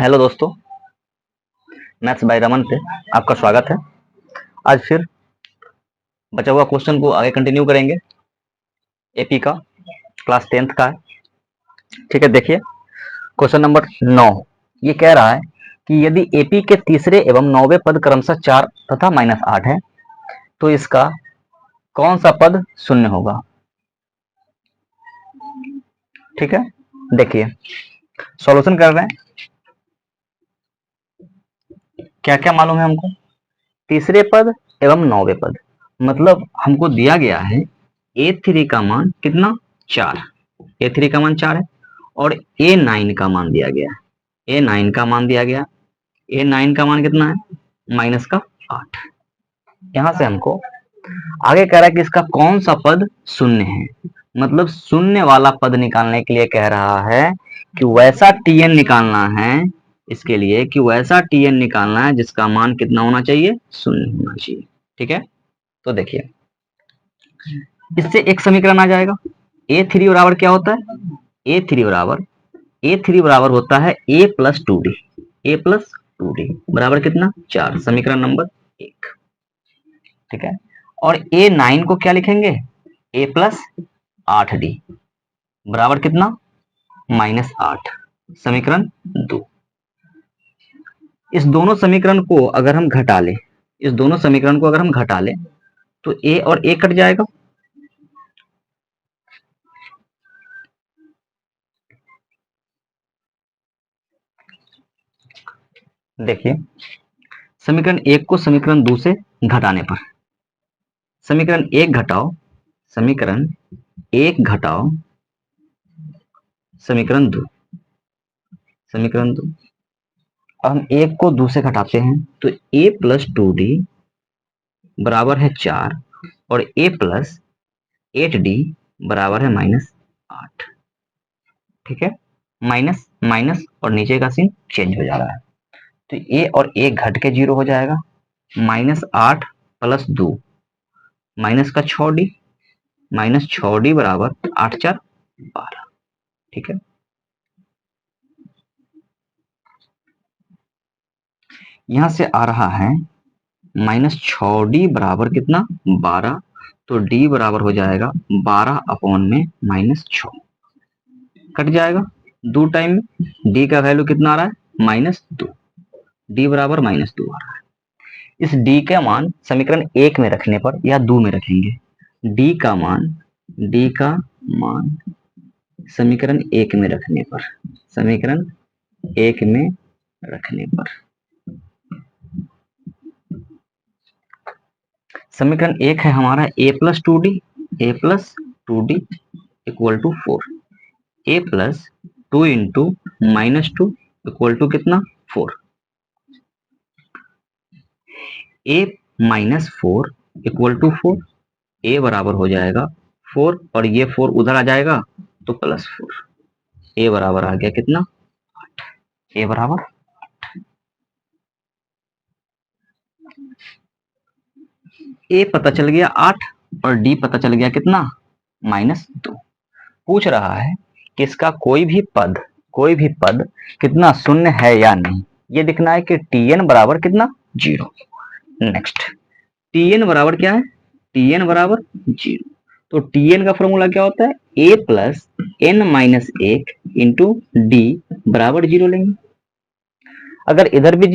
Hello दोस्तों, maths by Raman पे आपका स्वागत है। आज फिर बचा हुआ क्वेश्चन को आगे कंटिन्यू करेंगे। एपी का क्लास 10th का है। ठीक है, देखिए क्वेश्चन नंबर 9 ये कह रहा है कि यदि एपी के तीसरे एवं 9वें पद क्रमशः 4 तथा -8 है तो इसका कौन सा पद शून्य होगा। ठीक है, देखिए सॉल्यूशन कर रहे हैं। क्या क्या मालूम है हमको, तीसरे पद एवं 9वें पद, मतलब हमको दिया गया है A3 का मान कितना 4, A3 का मान 4 है और A9 का मान दिया गया है। A9 का मान दिया गया, A9 का मान कितना है माइनस का 8। यहां से हमको आगे कह रहा है कि इसका कौन सा पद शून्य है, मतलब शून्य वाला पद निकालने के लिए कह रहा है कि वैसा Tn निकालना है, इसके लिए कि वैसा Tn निकालना है जिसका मान कितना होना चाहिए, शून्य होना चाहिए। ठीक है, तो देखिए इससे एक समीकरण आ जाएगा। A3 बराबर क्या होता है, A3 बराबर होता है A plus 2D, A plus 2D बराबर कितना 4, समीकरण नंबर 1। ठीक है, और A9 को क्या लिखेंगे, A प्लस 8D बराबर कितना -8, समीकरण 2। इस दोनों समीकरण को अगर हम घटा लें, इस दोनों समीकरण को अगर हम घटा लें तो A और A कट जाएगा। देखिए समीकरण 1 को समीकरण 2 से घटाने पर समीकरण 1 घटाओ समीकरण 1 घटाओ समीकरण 2, समीकरण 2। अब हम 1 को 2 से घटाते हैं तो A प्लस 2D बराबर है 4 और A प्लस 8D बराबर है -8। ठीक है, माइनस माइनस और नीचे का सीन चेंज हो जा रहा है तो A और A घट के 0 हो जाएगा। -8 प्लस 2 माइनस का 6D, -6D बराबर 8 4 12। ठीक है, यहां से आ रहा है -6D बराबर कितना 12, तो D बराबर हो जाएगा 12 अपॉन में -6, कट जाएगा 2 टाइम में। D का वैल्यू कितना आ रहा है -2, D बराबर -2 आ रहा है। इस D का मान समीकरण 1 में रखने पर या 2 में रखेंगे, D का मान समीकरण 1 में रखने पर, समीकरण 1 में रखने पर समीकरण 1 है हमारा A plus 2D equal to 4, A plus 2 into -2 equal to कितना 4, A minus 4 equal to 4, A बराबर हो जाएगा 4 और ये 4 उधर आ जाएगा तो +4, A बराबर आ गया कितना 8, A बराबर A पता चल गया 8 और D पता चल गया कितना -2। पूछ रहा है कि इसका कोई भी पद कितना शून्य है या नहीं, ये दिखना है कि Tn बराबर कितना 0। नेक्स्ट Tn बराबर क्या है, Tn बराबर 0, तो Tn का फॉर्मूला क्या होता है A plus n-1 into D बराबर 0 लेंगे। अगर इधर भी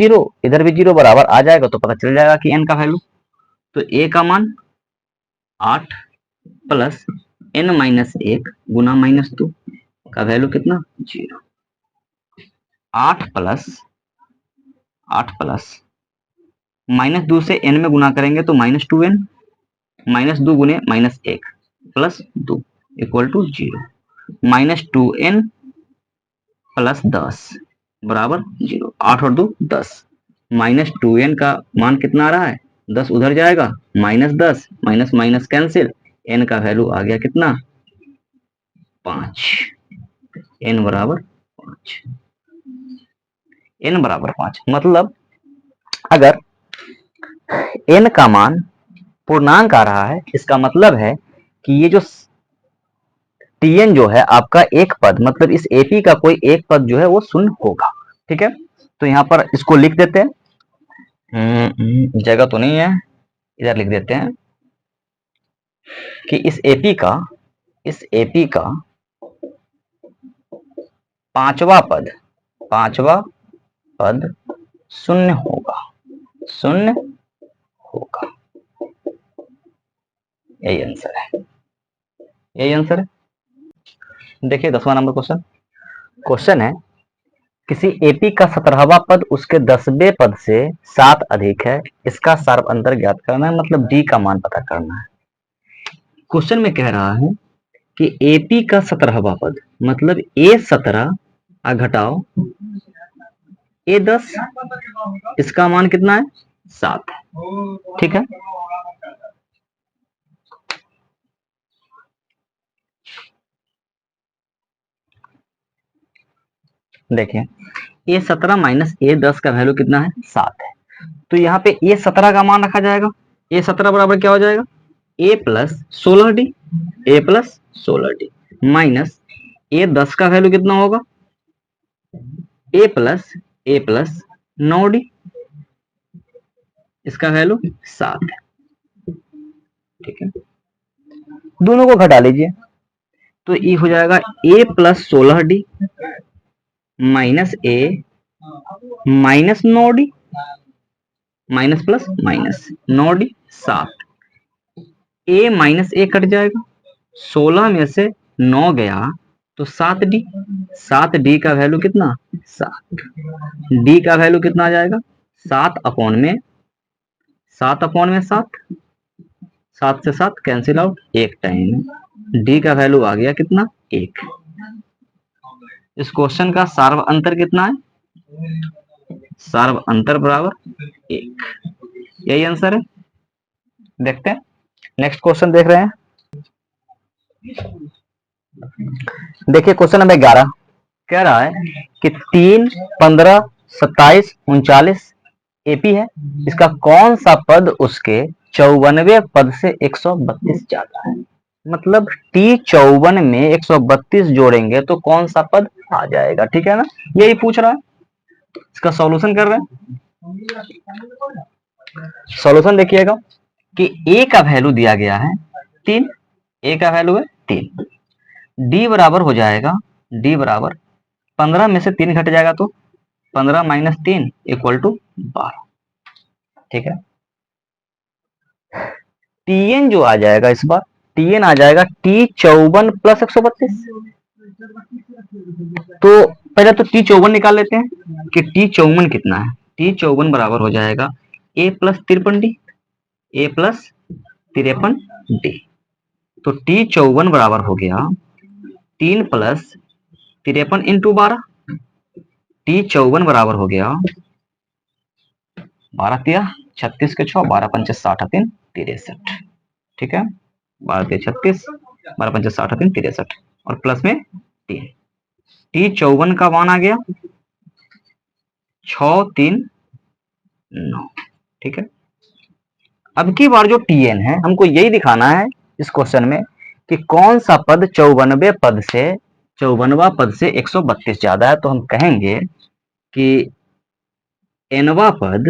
0 बराबर आ जाएगा तो पता चल जाएगा कि n का वैल्यू, तो A का मान 8 प्लस n-1 गुना -2 का वैल्यू कितना 0, 8 प्लस -2 से n में गुना करेंगे तो -2n, -2 गुने -1 plus 2 equal to 0, -2n plus 10 बराबर 0, 8 और 2 10, -2n का मान कितना आ रहा है 10 उधर जाएगा -10 माइनस माइनस कैंसिल, n का वैल्यू आ गया कितना 5, n बराबर 5, n बराबर 5। मतलब अगर n का मान पूर्णांक आ रहा है, इसका मतलब है कि ये जो Tn जो है आपका एक पद, मतलब इस AP का कोई एक पद जो है वो शून्य होगा। ठीक है, तो यहाँ पर इसको लिख देते हैं, जगह तो नहीं है, इधर लिख देते हैं कि इस एपी का पांचवा पद शून्य होगा, यही आंसर है। देखिए 10वां नंबर क्वेश्चन है, किसी एपी का 17वां पद उसके 10वें पद से 7 अधिक है, इसका सार्व अंतर ज्ञात करना है, मतलब डी का मान पता करना है। क्वेश्चन में कह रहा है कि एपी का 17वां पद, मतलब A17 घटाओ A10, इसका मान कितना है? 7 है। ठीक है, देखिए A17 माइनस A10 का वैल्यू कितना है? 7 है। तो यहाँ पे A17 का मान रखा जाएगा। A17 बराबर क्या हो जाएगा? A plus 16D, A plus 16D minus A10 का वैल्यू कितना होगा? A प्लस 9D, इसका वैल्यू 7 है। ठीक है, दोनों को घटा लीजिए तो ये हो जाएगा A plus 16D minus A minus 9D, minus plus minus 9D 7, A minus A cut जाएगा, 16 में से 9 गया तो 7D, 7D का वैल्यू कितना? 7। D का वैल्यू कितना आ जाएगा? 7 अपॉन में 7, 7 से 7 कैंसिल आउट, 1 टाइम D का वैल्यू आ गया कितना? 1। इस क्वेश्चन का सार्व अंतर कितना है? सार्व अंतर बराबर 1, यही आंसर है। देखते हैं नेक्स्ट क्वेश्चन, देख रहे हैं। देखिए क्वेश्चन नंबर 11 कह रहा है कि 3, 15, 27, 39 एपी है, इसका कौन सा पद उसके 54वें पद से 132 ज्यादा है। मतलब T54 में 132 जोड़ेंगे तो कौन सा पद आ जाएगा। ठीक है ना, यही पूछ रहा है, इसका सॉल्यूशन कर रहे हैं। सॉल्यूशन देखिएगा कि A का वैल्यू दिया गया है 3, A का वैल्यू है 3, D बराबर हो जाएगा, D बराबर 15 में से 3 घट जाएगा तो 15 माइनस 3 इक्वल टू 12। ठीक है, TN जो आ जाएगा इस बार, TN आ जाएगा T54 प्लस 132। तो पहले तो T54 निकाल लेते हैं कि T54 कितना है। T54 बराबर हो जाएगा A plus 53D, A plus 53D। तो T54 बराबर हो गया 3 प्लस 53 इंटू 12। T54 बराबर हो गया 12 तिया 36 के 6, 12 पंचे 60 3 63। ठीक है, 12 तिया 36, 12 पंचे 60 3 63 और प्लस में 3। T54 का मान आ गया 6 3 9। ठीक है, अब की बार जो TN है हमको यही दिखाना है इस क्वेश्चन में कि कौन सा पद 54वें पद से 54वां पद से 132 ज्यादा है। तो हम कहेंगे कि nवा पद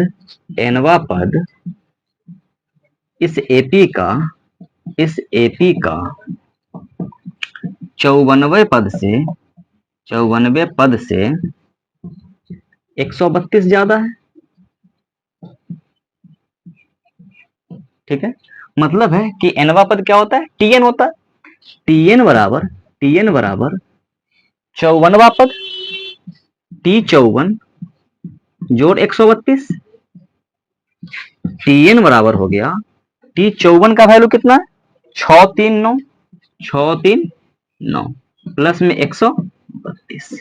इस एपी का 54वें पद से 132 ज्यादा है। ठीक है, मतलब है कि nवा पद क्या होता है? TN होता है। TN बराबर 54वां पद T54 जोड़ 132। TN बराबर हो गया T54 का वैल्यू कितना है? 639 प्लस में 132।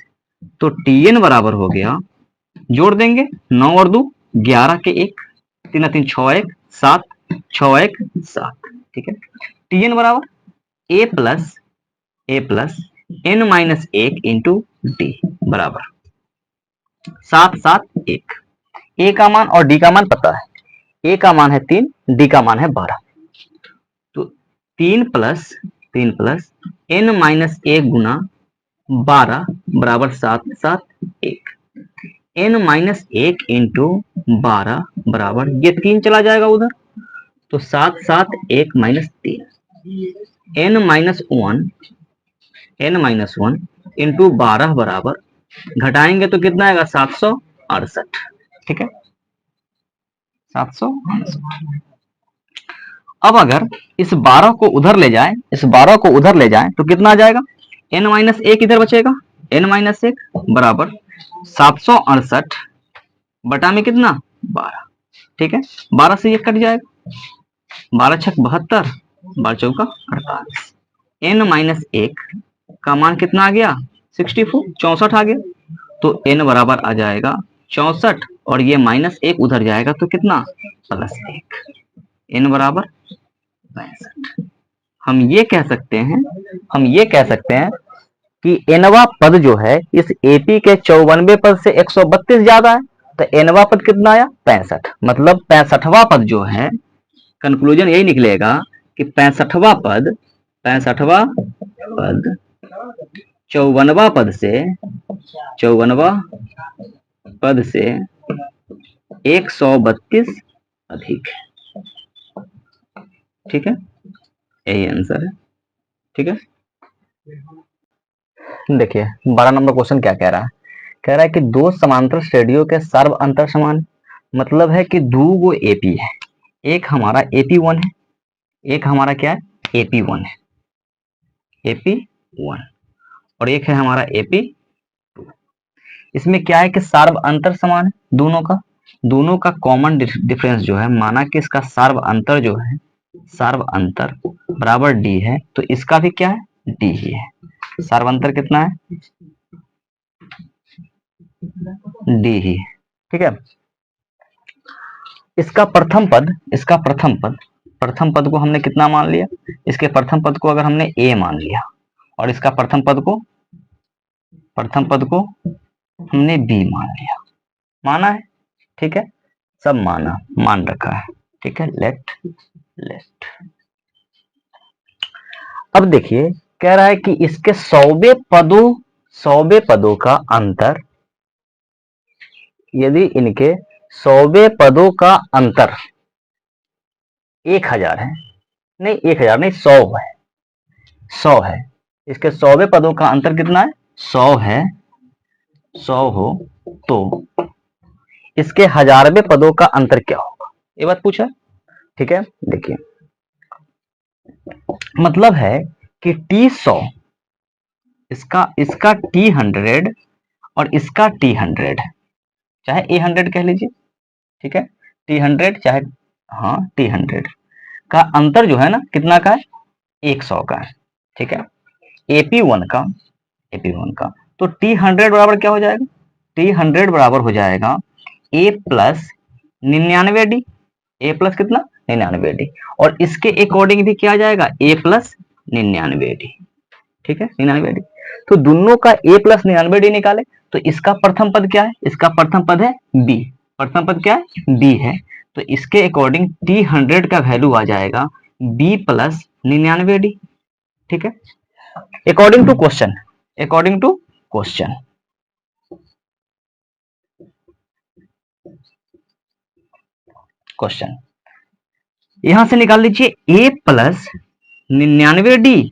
तो TN बराबर हो गया, जोड़ देंगे 9 और 2 11 के 1, 3 3 6 1 7, 6 1 7। ठीक है, TN बराबर A plus N minus 1 into D बराबर 7 7 1। A का मान और D का मान पता है, A का मान है 3, D का मान है 12। तो 3 प्लस N माइनस 1 गुना 12 बराबर 7 7 1। n माइनस 1 इंटू 12 बराबर, ये 3 चला जाएगा उधर, तो 7 7 1 माइनस 3, n माइनस 1 इंटू 12 बराबर, घटाएंगे तो कितना आएगा 768, ठीक है 768। अब अगर इस 12 को उधर ले जाए, इस 12 को उधर ले जाए तो कितना आ जाएगा, n माइनस 1 इधर बचेगा, n माइनस 1 बराबर 768 बटा में कितना 12, ठीक है 12 से ये कट जाएगा, 12 छक 72, 12 चौका 48, n माइनस 1 का मान कितना आ गया 64, 64 आ गया, तो n बराबर आ जाएगा 64 और ये माइनस 1 उधर जाएगा तो कितना प्लस 1, n बराबर 65। हम ये कह सकते हैं कि एनवा पद जो है इस एपी के 54वें पद से 132 ज्यादा है, तो एनवा पद कितना आया 65, मतलब 65वां पद जो है, कंक्लूजन यही निकलेगा कि 65वां पद 54वां पद से 132 अधिक है, ठीक है यही आंसर है, ठीक है। देखिए 12 नंबर क्वेश्चन क्या कह रहा है, कह रहा है कि दो समांतर श्रेणियों के सर्व अंतर समान, मतलब है कि दो गो एपी है, एक हमारा AP1 है, एक हमारा क्या है AP1 है, AP1 और एक है हमारा AP2। इसमें क्या है कि सार्व अंतर समान है दोनों का कॉमन डिफरेंस जो है, माना कि इसका सार्व अंतर जो है, सार्व अंतर बराबर डी है, तो इसका भी क्या है डी ही है, सार्व अंतर कितना है डी ही, ठीक है। इसका प्रथम पद को हमने कितना मान लिया, इसके प्रथम पद को अगर हमने ए मान लिया और इसका प्रथम पद को हमने बी मान लिया, माना है, ठीक है सब मान रखा है, ठीक है लेट। अब देखिए कह रहा है कि इसके 100वें पदों का अंतर, यदि इनके 100वें पदों का अंतर 1000 है, नहीं 1000 नहीं 100 है, इसके 100वें पदों का अंतर कितना है 100 है, 100 हो तो इसके 1000वें पदों का अंतर क्या होगा, ये बात पूछा, ठीक है। देखिए मतलब है कि T100, इसका T100 और इसका T100, चाहे A100 कह लीजिए, ठीक है T100 चाहे हाँ T100 का अंतर जो है ना कितना का है 100 का है, ठीक है AP1 का तो T100 बराबर क्या हो जाएगा, T100 बराबर हो जाएगा A plus 99D, A plus कितना 99D, और इसके अकॉर्डिंग भी क्या आ जाएगा A प्लस 99D, ठीक है 99D। तो दोनों का A प्लस 99D निकाले तो इसका प्रथम पद क्या है, इसका प्रथम पद है B, प्रथम पद क्या है B है, तो इसके अकॉर्डिंग T100 का वैल्यू आ जाएगा B प्लस 99D, ठीक है अकॉर्डिंग टू क्वेश्चन यहां से निकाल लीजिए A plus 99D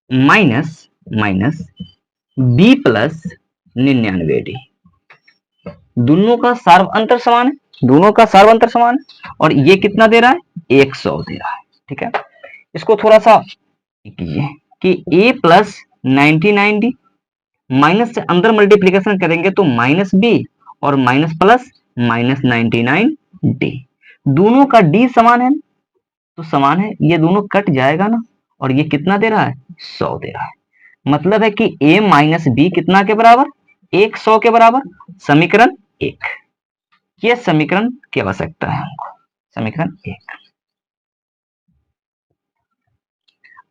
minus B plus 99D, दोनों का सार्व अंतर समान है, और ये कितना दे रहा है 100 दे रहा है, ठीक है। इसको थोड़ा सा कीजिए कि A प्लस 99D माइनस से अंदर मल्टीप्लीकेशन करेंगे तो माइनस B और माइनस प्लस माइनस 99D, दोनों का D समान है तो समान है, ये दोनों कट जाएगा ना, और ये कितना दे रहा है 100 दे रहा है, मतलब है कि A माइनस B कितना के बराबर 100 के बराबर, समीकरण 1, ये समीकरण की आवश्यकता है हमको, समीकरण 1।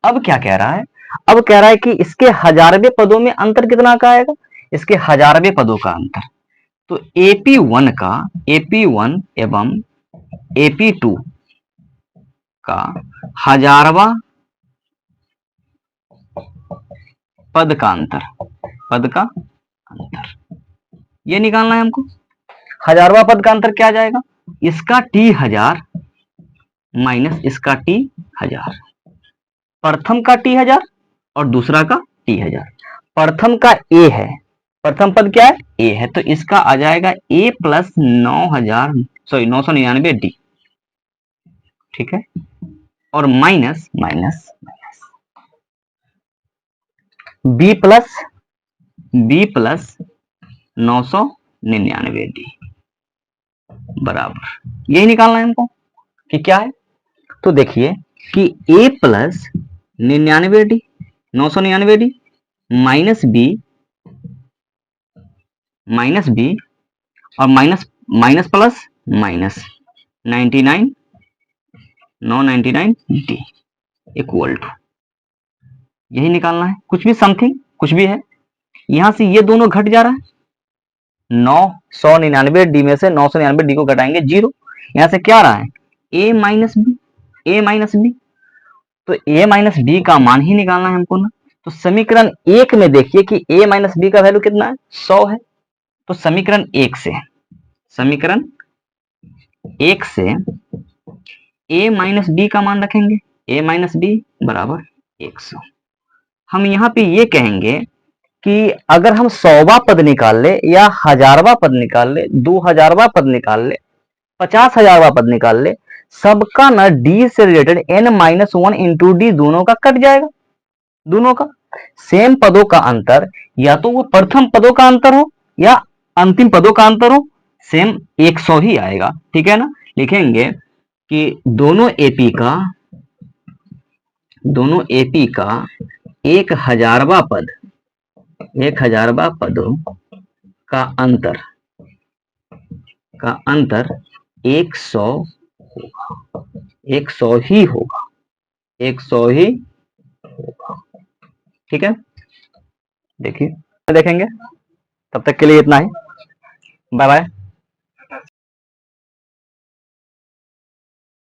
अब क्या कह रहा है, अब कह रहा है कि इसके 1000वें पदों में अंतर कितना का आएगा, इसके 1000वें पदों का अंतर, तो AP1 एवं AP2 का 1000वां पद का अंतर ये निकालना है हमको। हजारवा पद का अंतर क्या आ जाएगा, इसका टी हजार माइनस इसका टी हजार। प्रथम का टी हजार और दूसरा का टी हजार। प्रथम का ए है, प्रथम पद क्या है, ए है, तो इसका आ जाएगा ए प्लस 9000, सॉरी 999 डी, ठीक है। और minus minus b plus 999 d बराबर, यही निकालना है हमको कि क्या है। तो देखिए कि a plus 99 d 999 d minus b और minus minus plus minus 99 999 d equal to, यही निकालना है। कुछ भी समथिंग कुछ भी है, यहां से ये दोनों घट जा रहा है, 999 डी में से 999 डी को घटाएंगे 0, यहां से क्या आ रहा है a माइनस बी, तो a माइनस बी का मान ही निकालना है हमको ना। तो समीकरण एक में देखिए कि a माइनस बी का वैल्यू कितना है, 100 है। तो समीकरण एक से a माइनस बी का मान रखेंगे, a माइनस बी बराबर 100। हम यहाँ पे ये कहेंगे कि अगर हम 100वां पद निकाल ले या 1000वां पद निकाल ले, 2000वां पद निकाल ले, 50,000वां पद निकाल ले, सबका ना डी से रिलेटेड n-1 इंटू डी दोनों का कट जाएगा, दोनों का। सेम पदों का अंतर या तो वो प्रथम पदों का अंतर हो या अंतिम पदों का अंतर हो, सेम 100 ही आएगा, ठीक है ना। लिखेंगे कि दोनों एपी का 1000वां पदों का अंतर 100 होगा, 100 ही होगा, 100 ही होगा, ठीक है। देखिए देखेंगे, तब तक के लिए इतना ही, बाय बाय।